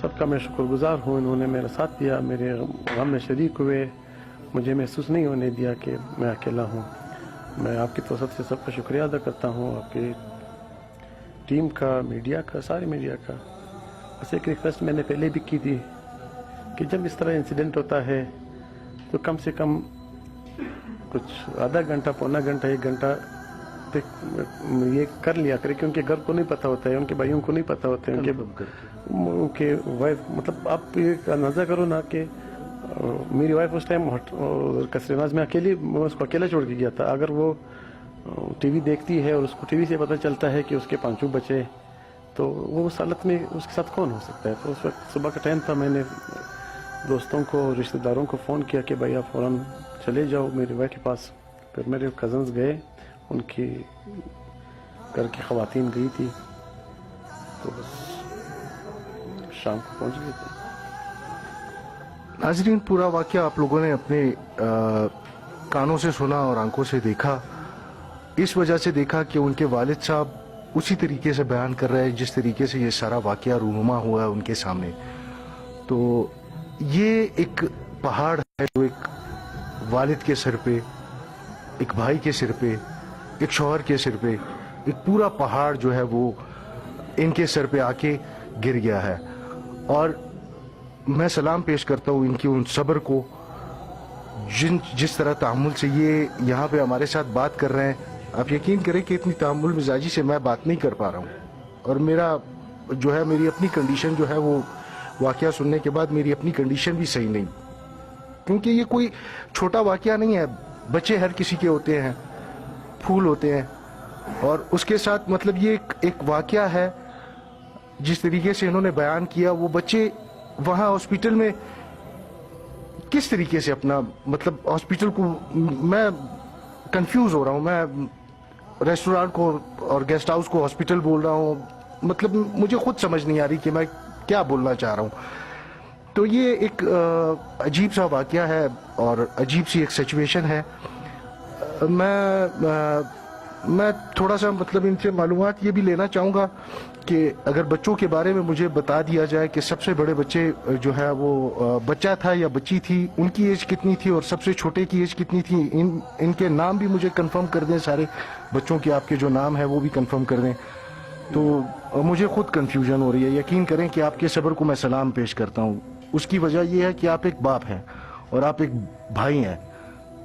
سب کا میں شکر گزار ہوں. انہوں نے میرا ساتھ دیا, میرے غم میں شریک ہوئے, مجھے محسوس نہیں ہونے دیا کہ میں اکیلا ہوں. میں آپ کی توسط سے سب کا شکریہ ادا کرتا ہوں, آپ کی ٹیم کا, میڈیا کا, سارے میڈیا کا. بس ایک ریکویسٹ میں نے پہلے بھی کی تھی کہ جب اس طرح انسیڈنٹ ہوتا ہے تو کم سے کم کچھ آدھا گھنٹہ, پونا گھنٹہ, 1 گھنٹہ یہ کر لیا کرے, کہ ان کے گھر کو نہیں پتہ ہوتا ہے, ان کے بھائیوں کو نہیں پتہ ہوتا ہے, ان کے وائف, مطلب آپ یہ اندازہ کرو نا کہ میری وائف اس ٹائم قصر میں اکیلی, میں اس کو اکیلا چھوڑ کے گیا تھا. اگر وہ ٹی وی دیکھتی ہے اور اس کو ٹی وی سے پتہ چلتا ہے کہ اس کے 5 بچے, تو وہ اس حالت میں اس کے ساتھ کون ہو سکتا ہے. تو اس وقت صبح کا ٹائم تھا, میں نے دوستوں کو, رشتہ داروں کو فون کیا کہ بھائی آپ فوراً چلے جاؤ میری وائف کے پاس. پھر میرے کزنز گئے, ان کی گھر کی خواتین گئی تھی, تو بس شام کو پہنچ گئے تھے. ناظرین, پورا واقعہ آپ لوگوں نے اپنے کانوں سے سنا اور آنکھوں سے دیکھا. اس وجہ سے دیکھا کہ ان کے والد صاحب اسی طریقے سے بیان کر رہے ہیں جس طریقے سے یہ سارا واقعہ رونما ہوا ہے ان کے سامنے. تو یہ ایک پہاڑ ہے جو ایک والد کے سر پہ, ایک بھائی کے سر پہ, ایک شوہر کے سر پہ, ایک پورا پہاڑ جو ہے وہ ان کے سر پہ آ کے گر گیا ہے. اور میں سلام پیش کرتا ہوں ان کی ان صبر کو, جس طرح تحمل سے یہ یہاں پہ ہمارے ساتھ بات کر رہے ہیں. آپ یقین کریں کہ اتنی تحمل مزاجی سے میں بات نہیں کر پا رہا ہوں, اور میرا جو ہے, میری اپنی کنڈیشن جو ہے وہ واقعہ سننے کے بعد میری اپنی کنڈیشن بھی صحیح نہیں, کیونکہ یہ کوئی چھوٹا واقعہ نہیں ہے. بچے ہر کسی کے ہوتے ہیں, پھول ہوتے ہیں, اور اس کے ساتھ مطلب یہ ایک واقعہ ہے. جس طریقے سے انہوں نے بیان کیا, وہ بچے وہاں ہاسپٹل میں کس طریقے سے اپنا, مطلب ہاسپٹل کو, میں کنفیوز ہو رہا ہوں. میں ریسٹورانٹ کو اور گیسٹ ہاؤس کو ہاسپٹل بول رہا ہوں, مطلب مجھے خود سمجھ نہیں آ رہی کہ میں کیا بولنا چاہ رہا ہوں. تو یہ ایک عجیب سا واقعہ ہے اور عجیب سی ایک سچویشن ہے. میں تھوڑا سا مطلب ان سے معلومات یہ بھی لینا چاہوں گا کہ اگر بچوں کے بارے میں مجھے بتا دیا جائے کہ سب سے بڑے بچے جو ہے وہ بچہ تھا یا بچی تھی, ان کی ایج کتنی تھی, اور سب سے چھوٹے کی ایج کتنی تھی. ان کے نام بھی مجھے کنفرم کر دیں, سارے بچوں کے آپ کے جو نام ہے وہ بھی کنفرم کر دیں. تو مجھے خود کنفیوژن ہو رہی ہے. یقین کریں کہ آپ کے صبر کو میں سلام پیش کرتا ہوں. اس کی وجہ یہ ہے کہ آپ ایک باپ ہیں اور آپ ایک بھائی ہیں,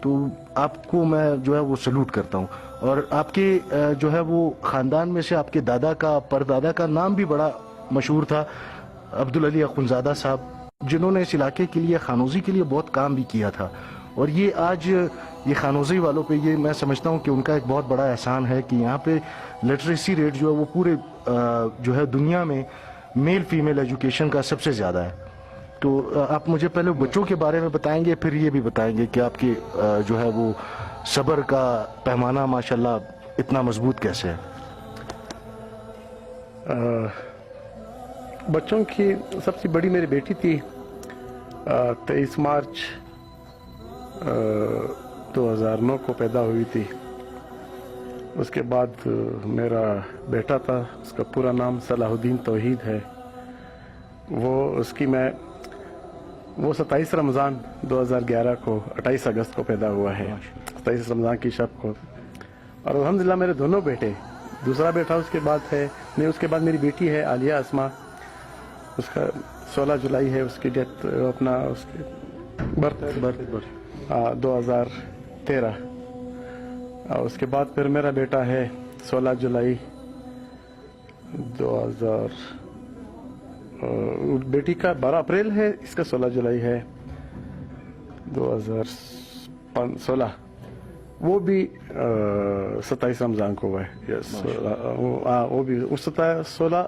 تو آپ کو میں جو ہے وہ سلوٹ کرتا ہوں. اور آپ کے جو ہے وہ خاندان میں سے آپ کے دادا کا, پردادا کا نام بھی بڑا مشہور تھا, عبدالعلی اخونزادہ صاحب, جنہوں نے اس علاقے کے لیے, خانوزی کے لیے بہت کام بھی کیا تھا. اور یہ آج یہ خانوزی والوں پہ یہ میں سمجھتا ہوں کہ ان کا ایک بہت بڑا احسان ہے کہ یہاں پہ لٹریسی ریٹ جو ہے وہ پورے جو ہے دنیا میں میل فیمیل ایجوکیشن کا سب سے زیادہ ہے. تو آپ مجھے پہلے بچوں کے بارے میں بتائیں گے, پھر یہ بھی بتائیں گے کہ آپ کے جو ہے وہ صبر کا پیمانہ ماشاءاللہ اتنا مضبوط کیسے ہے. بچوں کی سب سے بڑی میری بیٹی تھی, 23 مارچ 2009 کو پیدا ہوئی تھی. اس کے بعد میرا بیٹا تھا, اس کا پورا نام صلاح الدین توحید ہے. وہ 27 رمضان 2011 کو 28 اگست کو پیدا ہوا ہے, 27 رمضان کی شب کو. اور الحمدللہ میرے دونوں بیٹے, دوسرا بیٹا اس کے بعد ہے, نہیں اس کے بعد میری بیٹی ہے عالیہ اسما, اس کا 16 جولائی ہے اس کی ڈیتھ, اپنا اس کی برتھ 2013. اور اس کے بعد پھر میرا بیٹا ہے 16 جولائی 2000, بیٹی کا 12 اپریل ہے, اس کا 16 جولائی ہے 2016. وہ بھی 27 رمضان کو ہوا ہے. وہ بھی 16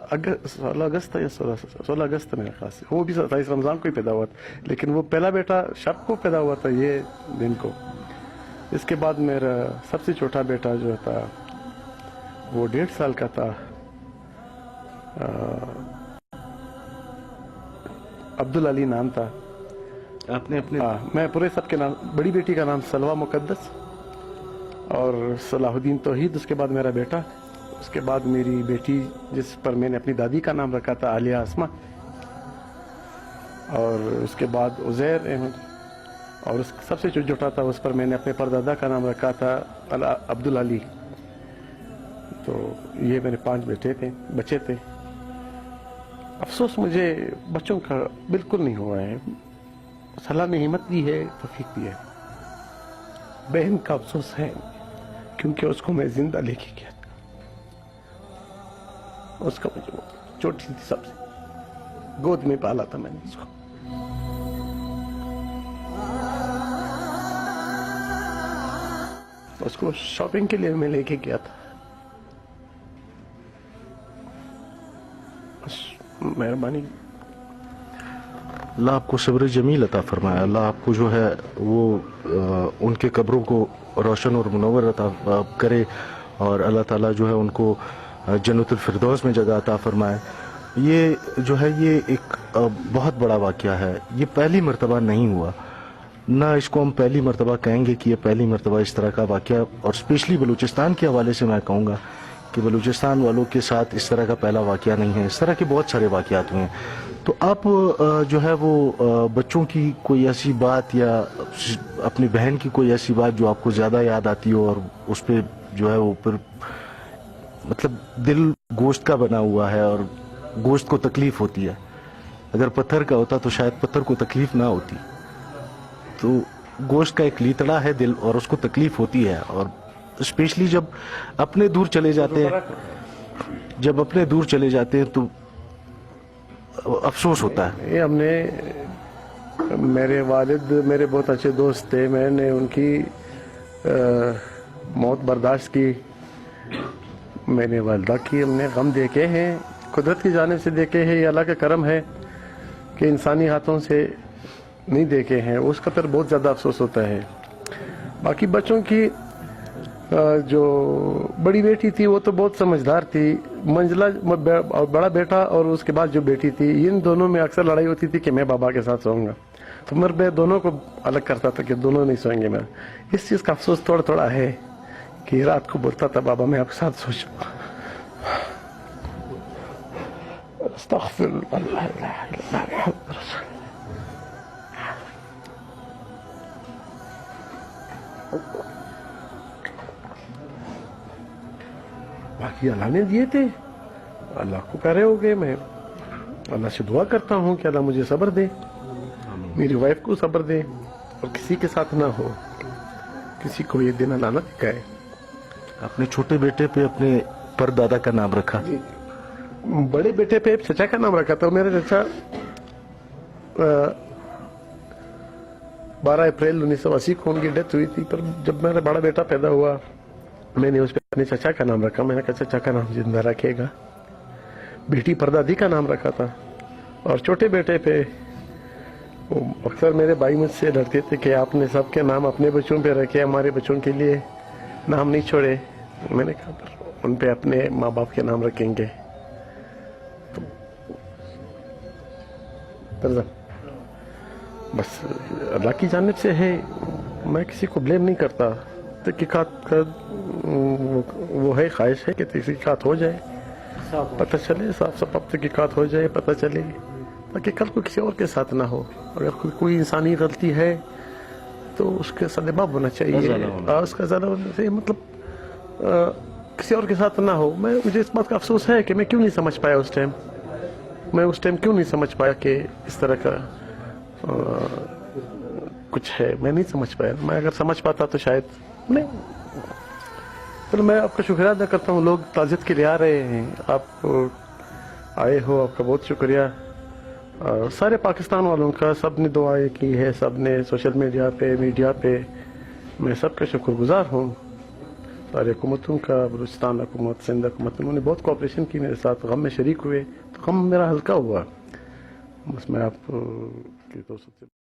اگست یا 16 اگست میرے خیال سے, وہ بھی 27 رمضان کو ہی پیدا ہوا تھا, لیکن وہ پہلا بیٹا شب کو پیدا ہوا تھا, یہ دن کو. اس کے بعد میرا سب سے چھوٹا بیٹا جو تھا وہ 1.5 سال کا تھا, عبدالعلی نام تھا. آپ نے اپنے میں پورے سب کے نام, بڑی بیٹی کا نام سلوہ مقدس اور صلاح الدین توحید, اس کے بعد میرا بیٹا, اس کے بعد میری بیٹی جس پر میں نے اپنی دادی کا نام رکھا تھا عالیہ اسما, اور اس کے بعد عزیر احمد، اور اس سب سے جو چھوٹا تھا اس پر میں نے اپنے پردادا کا نام رکھا تھا عبدالعلی۔ تو یہ میرے 5 بچے تھے۔ افسوس مجھے بچوں کا بالکل نہیں ہوا ہے، اللہ نے ہمت دی ہے، توفیق دی ہے۔ بہن کا افسوس ہے کیونکہ اس کو میں زندہ لے کے گیا تھا، اس کا مجھے چھوٹی تھی، سب سے گود میں پالا تھا میں نے اس کو۔ اس کو شاپنگ کے لیے میں لے کے گیا تھا۔ مہربانی، اللہ آپ کو صبر جمیل عطا فرمائے، اللہ آپ کو جو ہے وہ ان کے قبروں کو روشن اور منور عطا کرے، اور اللہ تعالیٰ جو ہے ان کو جنت الفردوس میں جگہ عطا فرمائے۔ یہ جو ہے یہ ایک بہت بڑا واقعہ ہے، یہ پہلی مرتبہ نہیں ہوا، نہ اس کو ہم پہلی مرتبہ کہیں گے کہ یہ پہلی مرتبہ اس طرح کا واقعہ، اور اسپیشلی بلوچستان کے حوالے سے میں کہوں گا کہ بلوچستان والوں کے ساتھ اس طرح کا پہلا واقعہ نہیں ہے، اس طرح کے بہت سارے واقعات ہوئے ہیں۔ تو آپ جو ہے وہ بچوں کی کوئی ایسی بات یا اپنی بہن کی کوئی ایسی بات جو آپ کو زیادہ یاد آتی ہو، اور اس پہ جو ہے وہ پھر مطلب دل گوشت کا بنا ہوا ہے اور گوشت کو تکلیف ہوتی ہے، اگر پتھر کا ہوتا تو شاید پتھر کو تکلیف نہ ہوتی، تو گوشت کا ایک لیتڑا ہے دل اور اس کو تکلیف ہوتی ہے، اور اسپیشلی جب اپنے دور چلے جاتے ہیں تو افسوس ہوتا ہے۔ یہ ہم نے، میرے والد میرے بہت اچھے دوست تھے، میں نے ان کی موت برداشت کی، میں نے والدہ کی ہم نے غم دیکھے ہیں، قدرت کی جانب سے دیکھے ہیں، یہ اللہ کا کرم ہے کہ انسانی ہاتھوں سے نہیں دیکھے ہیں، اس کا پھر بہت زیادہ افسوس ہوتا ہے۔ باقی بچوں کی جو بڑی بیٹی تھی وہ تو بہت سمجھدار تھی، منزلہ بڑا بیٹا اور اس کے بعد جو بیٹی تھی، ان دونوں میں اکثر لڑائی ہوتی تھی کہ میں بابا کے ساتھ سوؤں گا، تو میں دونوں کو الگ کرتا تھا کہ دونوں نہیں سوئیں گے۔ میں اس چیز کا افسوس تھوڑا ہے کہ رات کو بولتا تھا بابا میں آپ کے ساتھ سو جاؤں گا۔ استغفر اللہ لا الہ الا اللہ محمد رسول اللہ۔ باقی اللہ نے دیے تھے، اللہ کو کہہ رہے ہوگے، میں اللہ سے دعا کرتا ہوں کہ اللہ مجھے صبر دے، میری وائف کو صبر دے، اور کسی کے ساتھ نہ ہو، کسی کو یہ دن اللہ نہ دکھائے۔ اپنے چھوٹے بیٹے پہ اپنے پردادا کا نام رکھا؟ بڑے بیٹے پہ چچا کا نام رکھا تھا، میرا چچا 12 اپریل 1980 کو ان کی ڈیتھ ہوئی تھی، پر جب میرا بڑا بیٹا پیدا ہوا میں نے اس پہ اپنے چچا کا نام رکھا، میں نے کہا چچا کا نام زندہ رکھے گا۔ بیٹی پردادی کا نام رکھا تھا، اور چھوٹے بیٹے پہ اکثر میرے بھائی مجھ سے ڈرتے تھے کہ آپ نے سب کے نام اپنے بچوں پہ رکھے، ہمارے بچوں کے لیے نام نہیں چھوڑے۔ میں نے کہا پر ان پہ اپنے ماں باپ کے نام رکھیں گے۔ بس اللہ کی جانب سے ہے، میں کسی کو بلیم نہیں کرتا، تحقیقات کا وہ ہے، خواہش ہے کہ تحقیقات ہو جائے، پتہ چلے، صاف صاف تحقیقات ہو جائے، پتہ چلے، تاکہ کل کو کسی اور کے ساتھ نہ ہو۔ اگر کوئی انسانی غلطی ہے تو اس کے سدباب ہونا چاہیے، اس کا زیادہ ہونا چاہیے، مطلب کسی اور کے ساتھ نہ ہو۔ مجھے اس بات کا افسوس ہے کہ میں کیوں نہیں سمجھ پایا اس ٹائم، کیوں نہیں سمجھ پایا کہ اس طرح کا کچھ ہے، میں نہیں سمجھ پایا۔ میں اگر سمجھ پاتا تو شاید نہیں۔ چلو میں آپ کا شکریہ ادا کرتا ہوں، لوگ تعزیت کے لیے آ رہے ہیں، آپ آئے ہو، آپ کا بہت شکریہ۔ سارے پاکستان والوں کا، سب نے دعائیں کی ہے، سب نے سوشل میڈیا پہ میں سب کا شکر گزار ہوں، سارے حکومتوں کا، بلوچستان حکومت، سندھ حکومت، انہوں نے بہت کوآپریشن کی میرے ساتھ، غم میں شریک ہوئے، تو غم میرا ہلکا ہوا۔ بس میں آپ کی توسط سے